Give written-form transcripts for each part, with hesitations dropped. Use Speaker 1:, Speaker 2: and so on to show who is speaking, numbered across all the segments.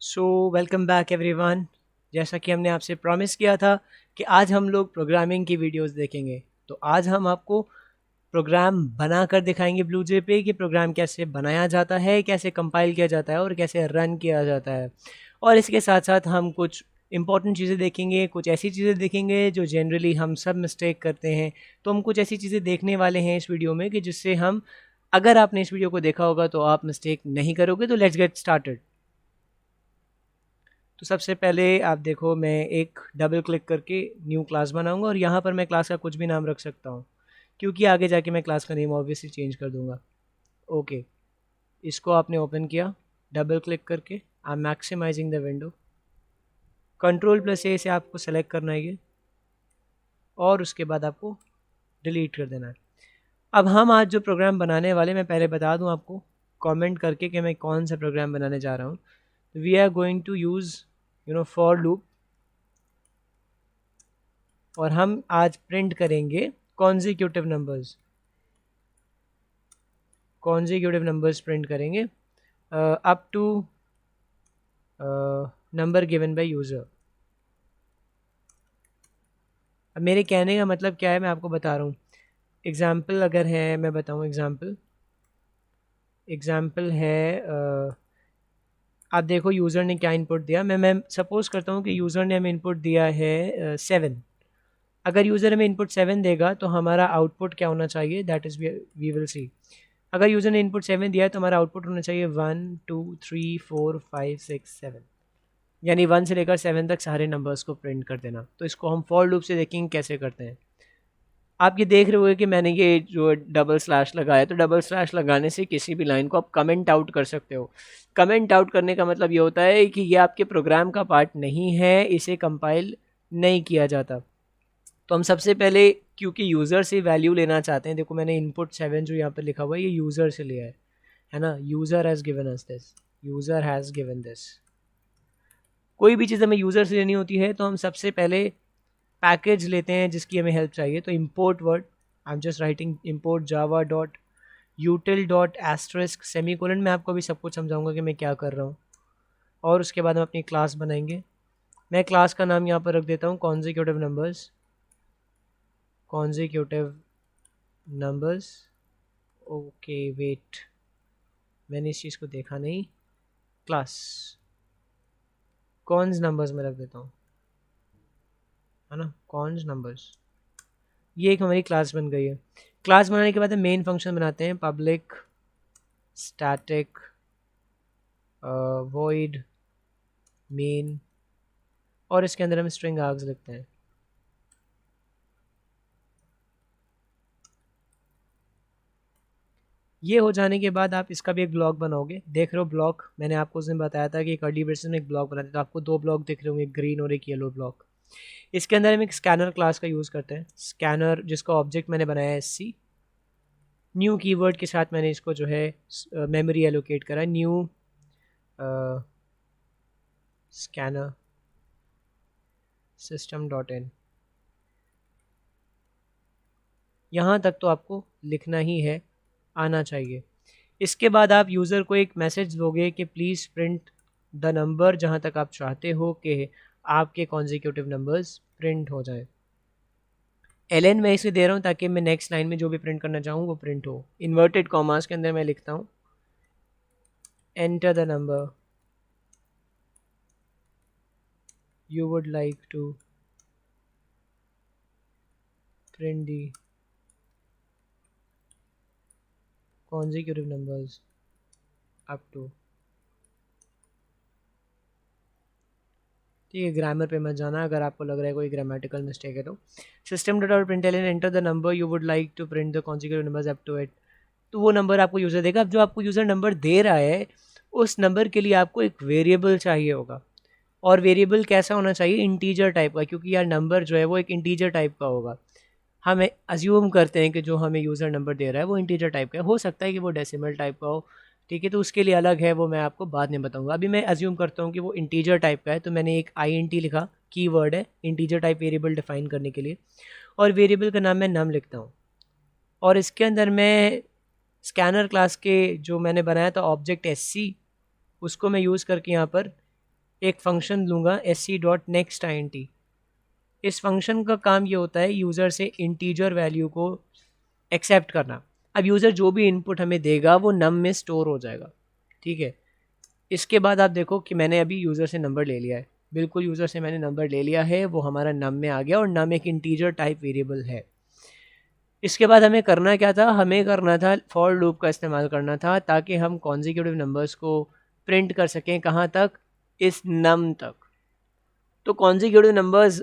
Speaker 1: So welcome back everyone. जैसा कि हमने आपसे प्रॉमिस किया था कि आज हम लोग प्रोग्रामिंग की वीडियोस देखेंगे, तो आज हम आपको प्रोग्राम बनाकर दिखाएंगे ब्लूजे पे कि प्रोग्राम कैसे बनाया जाता है, कैसे कंपाइल किया जाता है और कैसे रन किया जाता है। और इसके साथ साथ हम कुछ इंपॉर्टेंट चीज़ें देखेंगे, कुछ ऐसी चीज़ें देखेंगे जो जनरली हम सब मिस्टेक करते हैं। तो हम कुछ ऐसी चीज़ें देखने वाले हैं इस वीडियो में कि जिससे हम, अगर आपने इस वीडियो को देखा होगा तो आप मिस्टेक नहीं करोगे। तो लेट्स गेट स्टार्टेड। तो सबसे पहले आप देखो, मैं एक डबल क्लिक करके न्यू क्लास बनाऊंगा और यहाँ पर मैं क्लास का कुछ भी नाम रख सकता हूँ, क्योंकि आगे जाके मैं क्लास का नेम ऑब्वियसली चेंज कर दूंगा। ओके, इसको आपने ओपन किया डबल क्लिक करके। I am maximising the window. कंट्रोल+A से आपको सेलेक्ट करना है ये, और उसके बाद आपको डिलीट कर देना है। अब हम आज जो प्रोग्राम बनाने वाले, मैं पहले बता दूं आपको कमेंट करके कि मैं कौन सा प्रोग्राम बनाने जा रहा हूँ। We are going to use for loop, और हम आज प्रिंट करेंगे consecutive numbers. Consecutive numbers print करेंगे up to number given by user. अब मेरे कहने का मतलब क्या है, मैं आपको बता रहा हूँ। एग्ज़ाम्पल अगर है, मैं बताऊँ एग्ज़ाम्पल। एग्ज़ाम्पल है आप देखो यूज़र ने क्या इनपुट दिया। मैं सपोज़ करता हूँ कि यूज़र ने हमें इनपुट दिया है 7। अगर यूज़र हमें इनपुट 7 देगा तो हमारा आउटपुट क्या होना चाहिए, that is we will see. अगर यूज़र ने इनपुट 7 दिया है तो हमारा आउटपुट होना चाहिए 1 2 3 4 5 6 7, यानी 1 से लेकर 7 तक सारे नंबर्स को प्रिंट कर देना। तो इसको हम फॉर लूप से देखेंगे कैसे करते हैं। आप ये देख रहे होगे कि मैंने ये जो डबल स्लैश लगाया, तो डबल स्लैश लगाने से किसी भी लाइन को आप कमेंट आउट कर सकते हो। कमेंट आउट करने का मतलब ये होता है कि ये आपके प्रोग्राम का पार्ट नहीं है, इसे कंपाइल नहीं किया जाता। तो हम सबसे पहले, क्योंकि यूज़र से वैल्यू लेना चाहते हैं, देखो मैंने इनपुट 7 जो यहाँ पर लिखा हुआ है ये यूज़र से लिया है ना। User has given us this, user has given this. कोई भी चीज़ हमें यूज़र से लेनी होती है तो हम सबसे पहले पैकेज लेते हैं जिसकी हमें हेल्प चाहिए। तो import word, I am just writing import Java dot यूटिल dot asterisk semicolon. मैं आपको अभी सब कुछ समझाऊंगा कि मैं क्या कर रहा हूँ, और उसके बाद हम अपनी क्लास बनाएंगे। मैं क्लास का नाम यहाँ पर रख देता हूँ consecutive numbers. Consecutive numbers. Okay wait, मैंने इस चीज़ को देखा नहीं। क्लास कॉन्स नंबर्स में रख देता हूँ, है ना, कॉन्स नंबर्स। ये एक हमारी क्लास बन गई है। क्लास बनाने के बाद हम मेन फंक्शन बनाते हैं, पब्लिक स्टैटिक void मेन, और इसके अंदर हम स्ट्रिंग आर्ग्स लिखते हैं। ये हो जाने के बाद आप इसका भी एक ब्लॉक बनाओगे। देख रहे हो ब्लॉक, मैंने आपको उस दिन बताया था कि कर्ली ब्रेसेस में एक ब्लॉक बनाते, तो आपको दो ब्लॉक दिख रहे होंगे, ग्रीन और एक येलो ब्लॉक। इसके अंदर हम एक स्कैनर क्लास का यूज़ करते हैं। स्कैनर जिसका ऑब्जेक्ट मैंने बनाया है SC। न्यू कीवर्ड के साथ मैंने इसको जो है मेमोरी एलोकेट करा, न्यू स्कैनर system.in। यहाँ तक तो आपको लिखना ही है, आना चाहिए। इसके बाद आप यूज़र को एक मैसेज दोगे कि प्लीज़ प्रिंट द नंबर, जहाँ तक आप चाहते हो कि आपके कॉन्जिक्यूटिव नंबर्स प्रिंट हो जाएं। ln मैं इसे दे रहा हूँ ताकि मैं नेक्स्ट लाइन में जो भी प्रिंट करना चाहूँ वो प्रिंट हो। इन्वर्टेड कॉमास के अंदर मैं लिखता हूँ enter the number you would like to print the consecutive numbers up to। ठीक है, ग्रामर पे मत जाना अगर आपको लग रहा है कोई ग्रामेटिकल मिस्टेक है तो। System dot out print enter the number you would like to print the consecutive numbers up to it। तो वो नंबर आपको यूज़र देगा। अब जो आपको यूज़र नंबर दे रहा है उस नंबर के लिए आपको एक वेरिएबल चाहिए होगा, और वेरिएबल कैसा होना चाहिए, इंटीजर टाइप का, क्योंकि यार नंबर जो है वो एक इंटीजर टाइप का होगा। हम अज्यूम करते हैं कि जो हमें यूज़र नंबर दे रहा है वो इंटीजर टाइप का है, हो सकता है कि वो डेसिमल टाइप का हो। ठीक है, तो उसके लिए अलग है, वो मैं आपको बाद में बताऊंगा। अभी मैं अज्यूम करता हूँ कि वो इंटीजर टाइप का है, तो मैंने एक INT लिखा, कीवर्ड है इंटीजर टाइप वेरिएबल डिफाइन करने के लिए, और वेरिएबल का नाम मैं नम लिखता हूँ। और इसके अंदर मैं स्कैनर क्लास के जो मैंने बनाया था ऑब्जेक्ट SC, उसको मैं यूज़ करके यहाँ पर एक फंक्शन लूँगा sc.nextInt। इस फंक्शन का काम ये होता है यूज़र से इंटीजर वैल्यू को एक्सेप्ट करना। अब यूज़र जो भी इनपुट हमें देगा वो नम में स्टोर हो जाएगा, ठीक है। इसके बाद आप देखो कि मैंने अभी यूज़र से नंबर ले लिया है, बिल्कुल यूज़र से मैंने नंबर ले लिया है, वो हमारा नम में आ गया और नम एक इंटीजर टाइप वेरिएबल है। इसके बाद हमें करना क्या था, हमें करना था फॉर लूप का इस्तेमाल करना था ताकि हम कॉन्जिक्यूटिव नंबर्स को प्रिंट कर सकें। कहाँ तक? इस नम तक। तो कॉन्जिक्यूटिव नंबर्स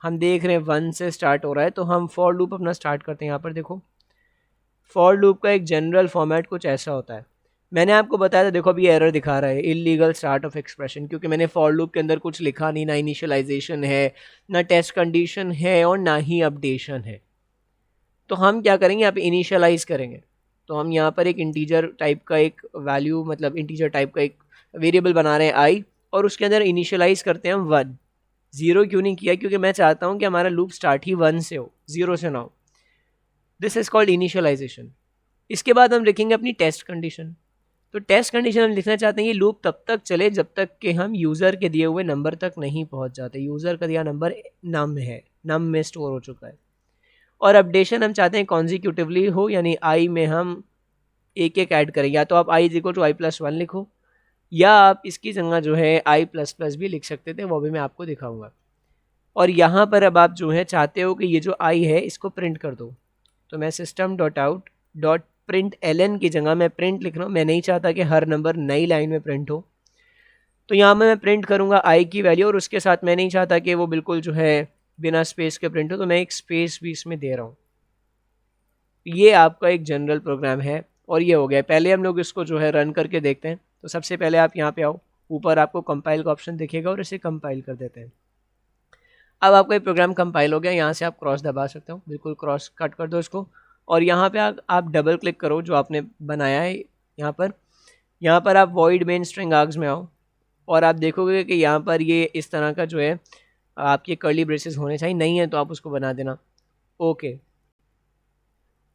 Speaker 1: हम देख रहे हैं 1 से स्टार्ट हो रहा है, तो हम फॉर लूप अपना स्टार्ट करते हैं। यहाँ पर देखो फॉर लूप का एक जनरल फॉर्मेट कुछ ऐसा होता है। मैंने आपको बताया था, देखो अभी एरर दिखा रहा है इलीगल स्टार्ट ऑफ एक्सप्रेशन, क्योंकि मैंने फॉर लूप के अंदर कुछ लिखा नहीं, ना इनिशियलाइजेशन है, ना टेस्ट कंडीशन है और ना ही अपडेशन है। तो हम क्या करेंगे, यहाँ पे इनिशियलाइज करेंगे। तो हम यहाँ पर एक इंटीजर टाइप का एक वैल्यू, मतलब इंटीजर टाइप का एक वेरिएबल बना रहे हैं आई, और उसके अंदर इनिशियलाइज करते हैं हम 1। 0 क्यों नहीं किया? क्योंकि मैं चाहता हूँ कि हमारा लूप स्टार्ट ही 1 से हो, 0 से ना हो। This is called initialization. इसके बाद हम लिखेंगे अपनी टेस्ट कंडीशन। तो टेस्ट कंडीशन हम लिखना चाहते हैं ये लूप तब तक चले जब तक कि हम यूज़र के दिए हुए नंबर तक नहीं पहुंच जाते। यूज़र का दिया नंबर नम है, नम में स्टोर हो चुका है। और अपडेशन हम चाहते हैं कॉन्जिक्यूटिवली हो, यानी आई में हम एक एक ऐड करें। या तो आप I is equal to I plus 1 लिखो, या आप इसकी जगह जो है आई प्लस प्लस भी लिख सकते थे, वो भी मैं आपको दिखाऊंगा। और यहाँ पर अब आप जो है चाहते हो कि ये जो आई है इसको प्रिंट कर दो, तो मैं system dot out dot print L की जगह मैं प्रिंट लिख रहा हूँ। मैं नहीं चाहता कि हर नंबर नई लाइन में प्रिंट हो, तो यहाँ में मैं प्रिंट करूँगा आई की वैल्यू, और उसके साथ मैं नहीं चाहता कि वो बिल्कुल जो है बिना स्पेस के प्रिंट हो, तो मैं एक स्पेस भी इसमें दे रहा हूँ। ये आपका एक जनरल प्रोग्राम है और ये हो गया। पहले हम लोग इसको जो है रन करके देखते हैं। तो सबसे पहले आप यहाँ पे आओ, ऊपर आपको कंपाइल का ऑप्शन दिखेगा और इसे कंपाइल कर देते हैं। अब आपका ये प्रोग्राम कंपाइल हो गया। यहाँ से आप क्रॉस दबा सकते हो, बिल्कुल क्रॉस कट कर दो इसको, और यहाँ पे आप डबल क्लिक करो जो आपने बनाया है। यहाँ पर आप वॉइड मेन स्ट्रिंग आर्ग्स में आओ, और आप देखोगे कि यहाँ पर ये इस तरह का जो है आपके कर्ली ब्रेसेस होने चाहिए। नहीं है तो आप उसको बना देना। ओके,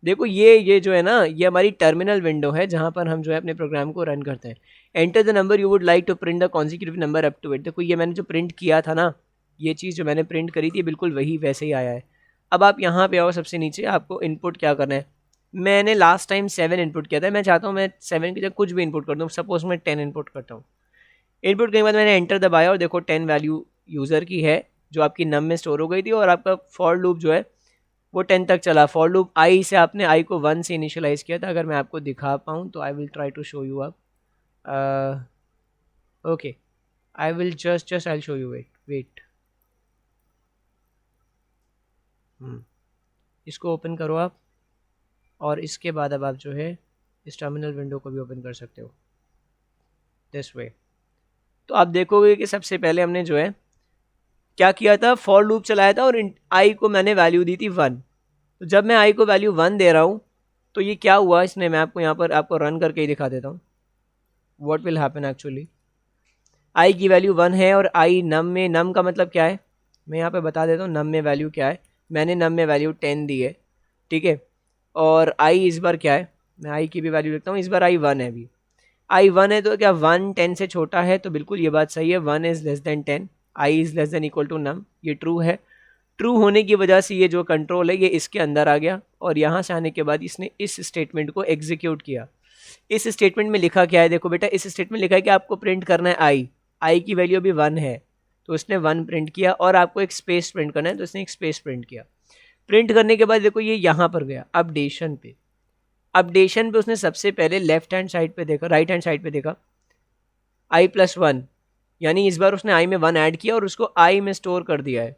Speaker 1: देखो ये जो है ना, ये हमारी टर्मिनल विंडो है जहाँ पर हम जो है अपने प्रोग्राम को रन करते हैं। Enter the number you would like to print the consecutive number up to it. देखो ये मैंने जो प्रिंट किया था ना, ये चीज़ जो मैंने प्रिंट करी थी बिल्कुल वही वैसे ही आया है। अब आप यहाँ पे आओ, सबसे नीचे आपको इनपुट क्या करना है। मैंने लास्ट टाइम 7 इनपुट किया था, मैं चाहता हूँ मैं 7 की जगह कुछ भी इनपुट कर दूँ। सपोज मैं 10 इनपुट करता हूँ। इनपुट करने के बाद मैंने एंटर दबाया और देखो 10 वैल्यू यूज़र की है जो आपकी नम में स्टोर हो गई थी, और आपका फॉर लूप जो है वो 10 तक चला। फॉर लूप आई से आपने आई को 1 से इनिशियलाइज़ किया था। अगर मैं आपको दिखा पाऊँ तो I will try to show you up. Okay, I will just I show you. Wait, इसको ओपन करो आप, और इसके बाद अब आप जो है इस टर्मिनल विंडो को भी ओपन कर सकते हो दिस वे। तो आप देखोगे कि सबसे पहले हमने जो है क्या किया था, फॉर लूप चलाया था और आई को मैंने वैल्यू दी थी 1। तो जब मैं आई को वैल्यू 1 दे रहा हूँ तो ये क्या हुआ इसने, मैं आपको यहाँ पर आपको रन करके ही दिखा देता हूँ what will happen. Actually I की वैल्यू 1 है और आई नम में, नम का मतलब क्या है मैं यहाँ पे बता देता हूँ। नम में वैल्यू क्या है, मैंने नम में वैल्यू 10 दी है, ठीक है। और आई इस बार क्या है, मैं आई की भी वैल्यू लिखता हूँ। इस बार आई 1 है। अभी आई 1 है तो क्या 1 10 से छोटा है? तो बिल्कुल ये बात सही है, 1 is less than 10, I is less than equal to num. ये ट्रू है। ट्रू होने की वजह से ये जो कंट्रोल है ये इसके अंदर आ गया, और यहाँ से आने के बाद इसने इस स्टेटमेंट को एग्जीक्यूट किया। इस स्टेटमेंट में लिखा क्या है, देखो बेटा, इस स्टेटमेंट लिखा है कि आपको प्रिंट करना है आई की वैल्यू अभी 1 है, तो उसने 1 प्रिंट किया, और आपको एक स्पेस प्रिंट करना है तो इसने एक स्पेस प्रिंट किया। प्रिंट करने के बाद देखो ये यहाँ पर गया अपडेशन पे। अपडेशन पे उसने सबसे पहले लेफ्ट हैंड साइड पे देखा, राइट हैंड साइड पे देखा आई प्लस 1, यानी इस बार उसने आई में 1 ऐड किया और उसको आई में स्टोर कर दिया है।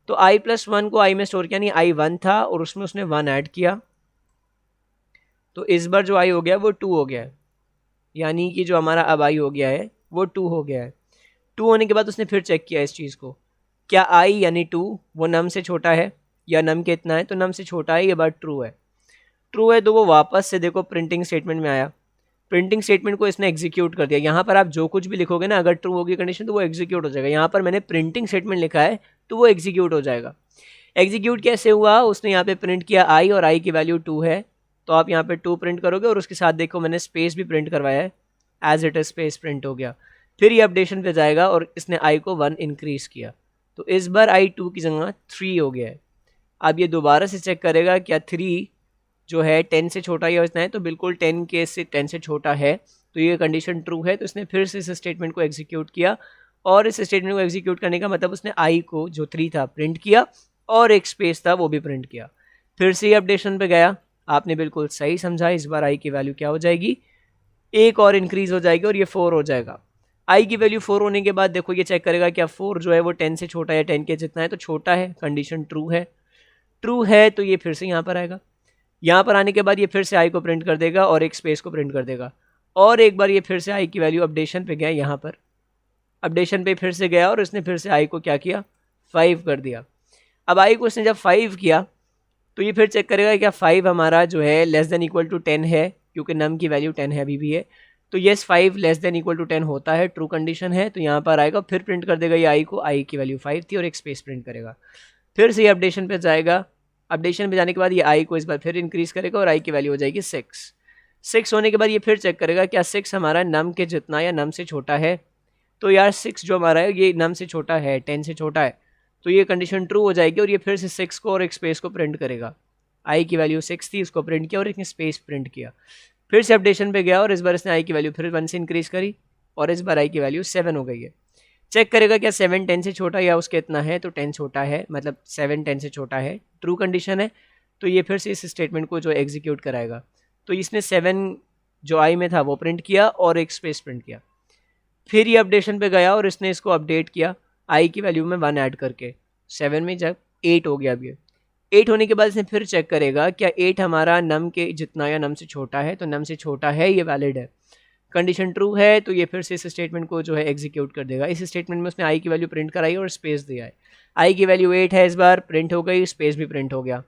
Speaker 1: तो आई प्लस 1 को आई में स्टोर किया, यानी आई 1 था और उसमें उसने 1 ऐड किया, तो इस बार जो आई हो गया वो 2 हो गया है, यानी कि जो हमारा अब आई हो गया है वो 2 हो गया है। 2 होने के बाद उसने फिर चेक किया इस चीज़ को, क्या आई यानी 2 वो नम से छोटा है या नम के इतना है? तो नम से छोटा है, ये बात ट्रू है। ट्रू है तो वो वापस से देखो प्रिंटिंग स्टेटमेंट में आया। प्रिंटिंग स्टेटमेंट को इसने एग्जीक्यूट कर दिया। यहाँ पर आप जो कुछ भी लिखोगे ना, अगर ट्रू होगी कंडीशन तो वो एग्जीक्यूट हो जाएगा। यहाँ पर मैंने प्रिंटिंग स्टेटमेंट लिखा है तो वो एग्जीक्यूट हो जाएगा। एग्जीक्यूट कैसे हुआ, उसने यहाँ पे प्रिंट किया आई, और आई की वैल्यू 2 है, तो आप यहाँ पे 2 प्रिंट करोगे, और उसके साथ देखो मैंने स्पेस भी प्रिंट करवाया है, as it is space print हो गया। फिर ये अपडेशन पे जाएगा और इसने आई को 1 इंक्रीज़ किया, तो इस बार आई 2 की जगह 3 हो गया है। अब ये दोबारा से चेक करेगा क्या 3 जो है 10 से छोटा या इतना है, तो बिल्कुल 10 के से 10 से छोटा है, तो ये कंडीशन ट्रू है। तो इसने फिर से इस स्टेटमेंट को एग्जीक्यूट किया, और इस स्टेटमेंट को एग्जीक्यूट करने का मतलब उसने आई को जो 3 था प्रिंट किया, और एक स्पेस था वो भी प्रिंट किया। फिर से ये अपडेशन पे गया, आपने बिल्कुल सही समझा। इस बार आई की वैल्यू क्या हो जाएगी, एक और इंक्रीज हो जाएगी और ये 4 हो जाएगा। आई की वैल्यू 4 होने के बाद देखो ये चेक करेगा क्या 4 जो है वो 10 से छोटा है, 10 के जितना है, तो छोटा है, कंडीशन ट्रू है। ट्रू है तो ये फिर से यहाँ पर आएगा, यहाँ पर आने के बाद ये फिर से आई को प्रिंट कर देगा और एक स्पेस को प्रिंट कर देगा, और एक बार ये फिर से आई की वैल्यू अपडेशन पे गया, यहाँ पर अपडेशन पे फिर से गया और इसने फिर से आई को क्या किया, 5 कर दिया। अब आई को इसने जब 5 किया तो ये फिर चेक करेगा क्या 5 हमारा जो है लेस देन इक्वल टू 10 है, क्योंकि नम की वैल्यू 10 है अभी भी है, तो yes 5 less than equal to 10 होता है, ट्रू कंडीशन है। तो यहाँ पर आएगा, फिर प्रिंट कर देगा ये आई को, आई की वैल्यू 5 थी और एक स्पेस प्रिंट करेगा। फिर से ये अपडेशन पे जाएगा, अपडेशन पे जाने के बाद ये आई को इस बार फिर इंक्रीज करेगा और आई की वैल्यू हो जाएगी 6। 6 होने के बाद ये फिर चेक करेगा क्या 6 हमारा नम के जितना या नम से छोटा है, तो यार 6 जो हमारा है ये नम से छोटा है, 10 से छोटा है, तो ये कंडीशन ट्रू हो जाएगी और ये फिर से 6 को और एक स्पेस को प्रिंट करेगा। आई की वैल्यू 6 थी, उसको प्रिंट किया और एक स्पेस प्रिंट किया। फिर से अपडेशन पे गया और इस बार इसने आई की वैल्यू फिर 1 से इंक्रीज करी और इस बार आई की वैल्यू 7 हो गई है। चेक करेगा क्या 7 10 से छोटा या उसके इतना है, तो 10 छोटा है, मतलब 7 10 से छोटा है, ट्रू कंडीशन है। तो ये फिर से इस स्टेटमेंट को जो एग्जीक्यूट कराएगा, तो इसने 7 जो आई में था वो प्रिंट किया और एक स्पेस प्रिंट किया। फिर ये अपडेशन पे गया और इसने इसको अपडेट किया आई की वैल्यू में 1 ऐड करके, 7 में जब 8 हो गया। अब ये 8 होने के बाद इसने फिर चेक करेगा क्या 8 हमारा नम के जितना या नम से छोटा है, तो नम से छोटा है, ये वैलिड है, कंडीशन ट्रू है। तो ये फिर से इस स्टेटमेंट को जो है एग्जीक्यूट कर देगा। इस स्टेटमेंट में उसने आई की वैल्यू प्रिंट कराई और स्पेस दिया है, आई की वैल्यू 8 है, इस बार प्रिंट हो गई, स्पेस भी प्रिंट हो गया।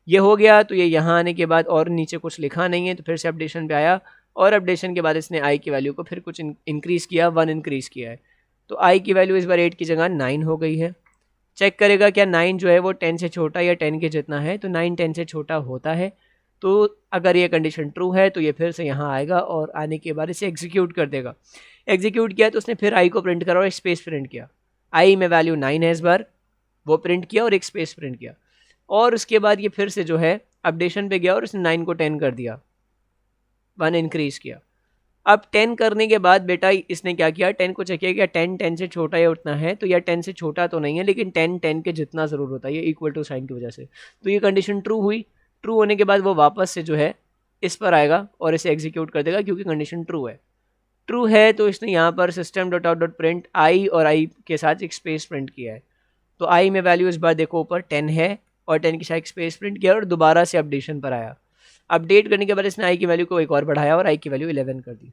Speaker 1: ये हो गया, तो ये यहाँ आने के बाद और नीचे कुछ लिखा नहीं है, तो फिर से अपडेशन पे आया और अपडेशन के बाद इसने आई की वैल्यू को फिर कुछ इंक्रीज़ किया, 1 इंक्रीज़ किया है, तो आई की वैल्यू इस बार 8 की जगह 9 हो गई है। चेक करेगा क्या 9 जो है वो 10 से छोटा या 10 के जितना है, तो 9 10 से छोटा होता है। तो अगर ये कंडीशन ट्रू है तो ये फिर से यहाँ आएगा और आने के बाद इसे एग्जीक्यूट कर देगा। एग्जीक्यूट किया तो उसने फिर आई को प्रिंट करा और एक स्पेस प्रिंट किया, आई में वैल्यू 9 है, इस बार वो प्रिंट किया और एक स्पेस प्रिंट किया, और उसके बाद ये फिर से जो है अपडेशन पे गया और इसने 9 को 10 कर दिया, 1 इंक्रीज़ किया। अब 10 करने के बाद बेटा इसने क्या किया, 10 को चेक किया क्या 10 10 से छोटा या उतना है, तो यह 10 से छोटा तो नहीं है, लेकिन 10 10 के जितना ज़रूर होता है, ये इक्वल टू साइन की वजह से। तो ये कंडीशन ट्रू हुई। ट्रू होने के बाद वो वापस से जो है इस पर आएगा और इसे एग्जीक्यूट कर देगा, क्योंकि कंडीशन ट्रू है। ट्रू है तो इसने यहाँ पर system dot out dot print I और आई के साथ एक स्पेस प्रिंट किया है, तो आई में वैल्यू इस बार देखो ऊपर 10 है और 10 के साथ एक स्पेस प्रिंट किया और दोबारा से अपडेशन पर आया। अपडेट करने के बाद इसने आई की वैल्यू को एक और बढ़ाया और आई की वैल्यू 11 कर दी।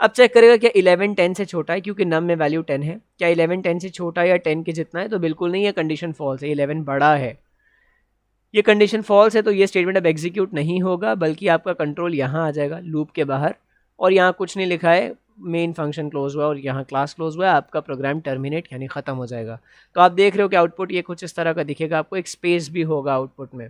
Speaker 1: अब चेक करेगा क्या 11 10 से छोटा है, क्योंकि नम में वैल्यू 10 है, क्या 11 10 से छोटा या 10 के जितना है, तो बिल्कुल नहीं है, कंडीशन फॉल्स है, 11 बड़ा है। ये कंडीशन फॉल्स है तो ये स्टेटमेंट अब एग्जीक्यूट नहीं होगा, बल्कि आपका कंट्रोल यहाँ आ जाएगा लूप के बाहर, और यहाँ कुछ नहीं लिखा है, मेन फंक्शन क्लोज हुआ और यहाँ क्लास क्लोज हुआ है, आपका प्रोग्राम टर्मिनेट यानी ख़त्म हो जाएगा। तो आप देख रहे हो कि आउटपुट ये कुछ इस तरह का दिखेगा, आपको एक स्पेस भी होगा आउटपुट में,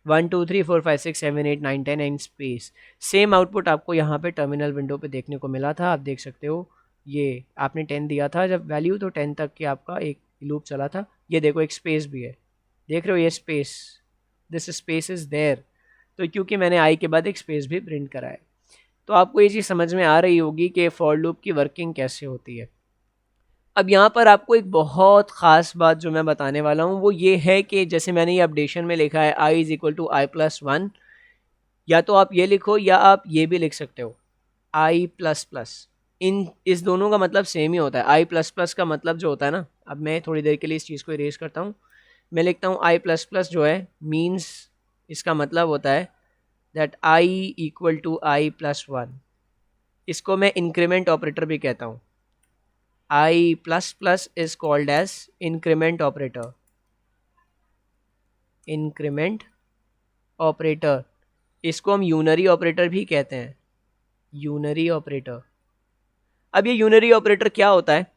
Speaker 1: 1 2 3 4 5 6 7 8 9 10 एंड स्पेस। सेम आउटपुट आपको यहाँ पे टर्मिनल विंडो पे देखने को मिला था, आप देख सकते हो। ये आपने 10 दिया था जब वैल्यू, तो 10 तक की आपका एक लूप चला था। ये देखो एक स्पेस भी है, देख रहे हो ये space, this space is there, तो क्योंकि मैंने आई के बाद एक स्पेस भी प्रिंट करा है। तो आपको ये चीज़ समझ में आ रही होगी कि फॉर लूप की वर्किंग कैसे होती है। अब यहाँ पर आपको एक बहुत ख़ास बात जो मैं बताने वाला हूँ वो ये है कि जैसे मैंने ये अपडेशन में लिखा है I is equal to I plus 1, या तो आप ये लिखो या आप ये भी लिख सकते हो आई प्लस प्लस। इस दोनों का मतलब सेम ही होता है। आई प्लस प्लस का मतलब जो होता है ना, अब मैं थोड़ी देर के लिए इस चीज़ को इरेज करता हूँ, मैं लिखता हूँ आई प्लस प्लस जो है मीन्स, इसका मतलब होता है that I equal to I plus 1। इसको मैं इंक्रीमेंट ऑपरेटर भी कहता हूँ। I plus plus is called as increment operator, increment operator. इसको हम यूनरी ऑपरेटर भी कहते हैं, यूनरी ऑपरेटर। अब ये यूनरी ऑपरेटर क्या होता है,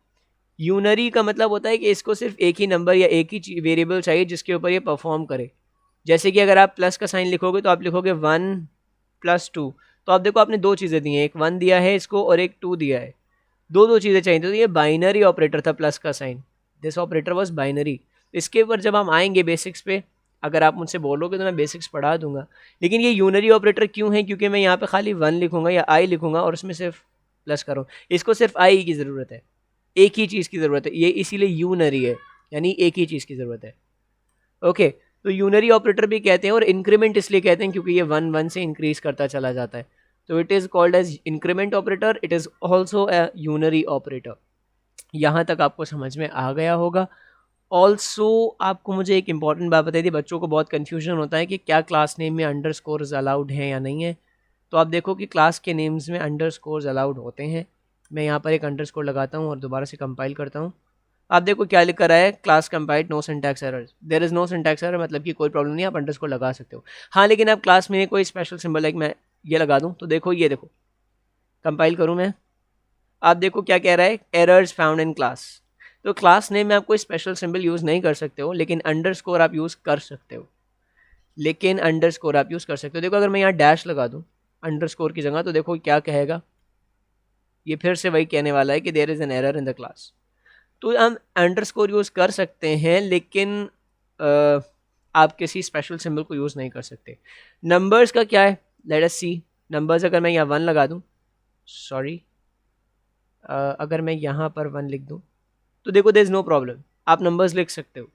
Speaker 1: यूनरी का मतलब होता है कि इसको सिर्फ एक ही नंबर या एक ही वेरिएबल चाहिए जिसके ऊपर ये परफॉर्म करे। जैसे कि अगर आप प्लस का साइन लिखोगे तो आप लिखोगे 1 + 2, तो आप देखो आपने दो चीज़ें दी हैं, एक 1 दिया है इसको और एक 2 दिया है, दो चीज़ें चाहिए थी, तो ये बाइनरी ऑपरेटर था प्लस का sign, this operator was binary. इसके ऊपर जब हम आएंगे बेसिक्स पे, अगर आप मुझसे बोलोगे तो मैं बेसिक्स पढ़ा दूंगा। लेकिन ये यूनरी ऑपरेटर क्यों है, क्योंकि मैं यहाँ पे खाली 1 लिखूंगा या आई लिखूंगा और उसमें सिर्फ प्लस करूँ, इसको सिर्फ आई की ज़रूरत है, एक ही चीज़ की ज़रूरत है, ये इसीलिए यूनरी है, यानी एक ही चीज़ की ज़रूरत है। ओके, तो यूनरी ऑपरेटर भी कहते हैं, और इंक्रीमेंट इसलिए कहते हैं क्योंकि ये 1 1 से इंक्रीज करता चला जाता है, तो it is called as increment operator, it is also a unary operator. यहाँ तक आपको समझ में आ गया होगा। ऑल्सो आपको मुझे एक इंपॉर्टेंट बात बताई थी, बच्चों को बहुत कन्फ्यूजन होता है कि क्या क्लास नेम में अंडरस्कोर्स अलाउड हैं या नहीं है। तो आप देखो कि क्लास के नेम्स में अंडरस्कोर्स अलाउड होते हैं। मैं यहाँ पर एक अंडरस्कोर लगाता हूँ और दोबारा से कंपाइल करता हूँ। आप देखो क्या लिख कर है, class compiled, no syntax error, there is no syntax error, मतलब कि कोई प्रॉब्लम नहीं, आप अंडरस्कोर लगा सकते हो। हाँ, लेकिन आप क्लास में कोई स्पेशल सिंबल, लाइक मैं ये लगा दूँ, तो देखो ये देखो, कंपाइल करूँ मैं, आप देखो क्या कह रहा है, एरर्स फाउंड इन क्लास। तो क्लास नेम में आप कोई स्पेशल सिंबल यूज़ नहीं कर सकते हो, लेकिन अंडरस्कोर आप यूज़ कर सकते हो, लेकिन अंडरस्कोर आप यूज़ कर सकते हो। देखो अगर मैं यहाँ डैश लगा दूँ अंडरस्कोर की जगह, तो देखो क्या कहेगा, ये फिर से वही कहने वाला है कि there is an error in the class. तो हम अंडरस्कोर यूज़ कर सकते हैं, लेकिन आप किसी स्पेशल सिंबल को यूज़ नहीं कर सकते। नंबर्स का क्या है, लेट अस सी। नंबर्स अगर मैं यहाँ 1 लगा दूँ, सॉरी, अगर मैं यहाँ पर 1 लिख दूँ, तो देखो देयर इज़ नो प्रॉब्लम, आप नंबर्स लिख सकते हो,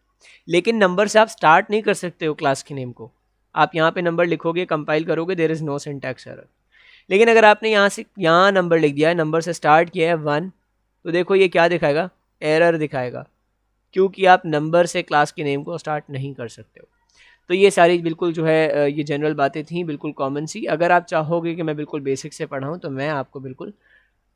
Speaker 1: लेकिन नंबर से आप स्टार्ट नहीं कर सकते हो क्लास के नेम को। आप यहाँ पे नंबर लिखोगे, कंपाइल करोगे, there is no syntax error. लेकिन अगर आपने यहाँ से यहाँ नंबर लिख दिया है, नंबर से स्टार्ट किया है 1, तो देखो ये क्या दिखाएगा, एरर दिखाएगा, क्योंकि आप नंबर से क्लास के नेम को स्टार्ट नहीं कर सकते हो। तो ये सारी बिल्कुल जो है ये जनरल बातें थी, बिल्कुल कॉमन सी। अगर आप चाहोगे कि मैं बिल्कुल बेसिक से पढ़ाऊँ तो मैं आपको बिल्कुल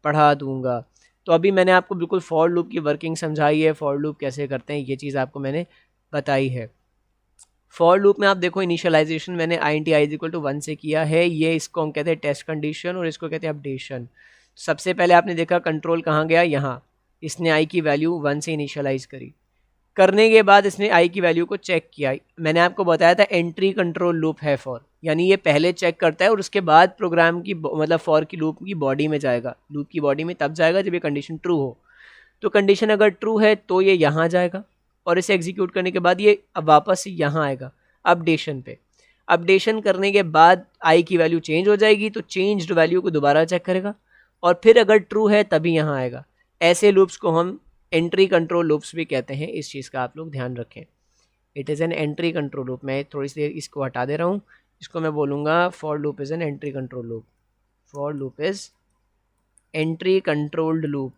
Speaker 1: पढ़ा दूंगा। तो अभी मैंने आपको बिल्कुल फॉर लूप की वर्किंग समझाई है, फॉर लूप कैसे करते हैं, ये चीज़ आपको मैंने बताई है। फॉर लूप में आप देखो इनिशियलाइजेशन मैंने int i इक्वल टू 1 से किया है, ये इसको हम कहते हैं टेस्ट कंडीशन और इसको कहते हैं अपडेशन। सबसे पहले आपने देखा कंट्रोल कहाँ गया, यहाँ, इसने i की वैल्यू 1 से इनिशियलाइज करी, करने के बाद इसने i की वैल्यू को चेक किया। मैंने आपको बताया था एंट्री कंट्रोल लूप है फॉर, यानी ये पहले चेक करता है और उसके बाद प्रोग्राम की मतलब फॉर की लूप की बॉडी में जाएगा, लूप की बॉडी में तब जाएगा जब ये कंडीशन ट्रू हो। तो कंडीशन अगर ट्रू है तो ये यहाँ जाएगा और इसे एग्जीक्यूट करने के बाद ये अब वापस यहाँ आएगा अपडेशन पे। अपडेशन करने के बाद आई की वैल्यू चेंज हो जाएगी, तो चेंज्ड वैल्यू को दोबारा चेक करेगा और फिर अगर ट्रू है तभी यहाँ आएगा। ऐसे लूप्स को हम एंट्री कंट्रोल लूप्स भी कहते हैं, इस चीज़ का आप लोग ध्यान रखें। It is an entry control loop. मैं थोड़ी सी देर इसको हटा दे रहा हूँ, इसको मैं बोलूँगा for loop is an entry control loop. For loop is entry controlled loop.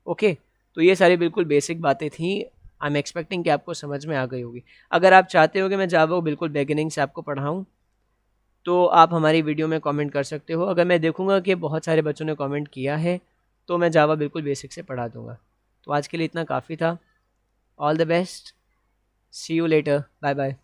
Speaker 1: Okay, तो ये सारी बिल्कुल बेसिक बातें थी। आई एम एक्सपेक्टिंग कि आपको समझ में आ गई होगी। अगर आप चाहते हो कि मैं जावा को बिल्कुल बिगिनिंग से आपको पढ़ाऊँ तो आप हमारी वीडियो में कमेंट कर सकते हो। अगर मैं देखूँगा कि बहुत सारे बच्चों ने कमेंट किया है तो मैं जावा बिल्कुल बेसिक से पढ़ा दूँगा। तो आज के लिए इतना काफ़ी था। All the best, see you later, bye bye.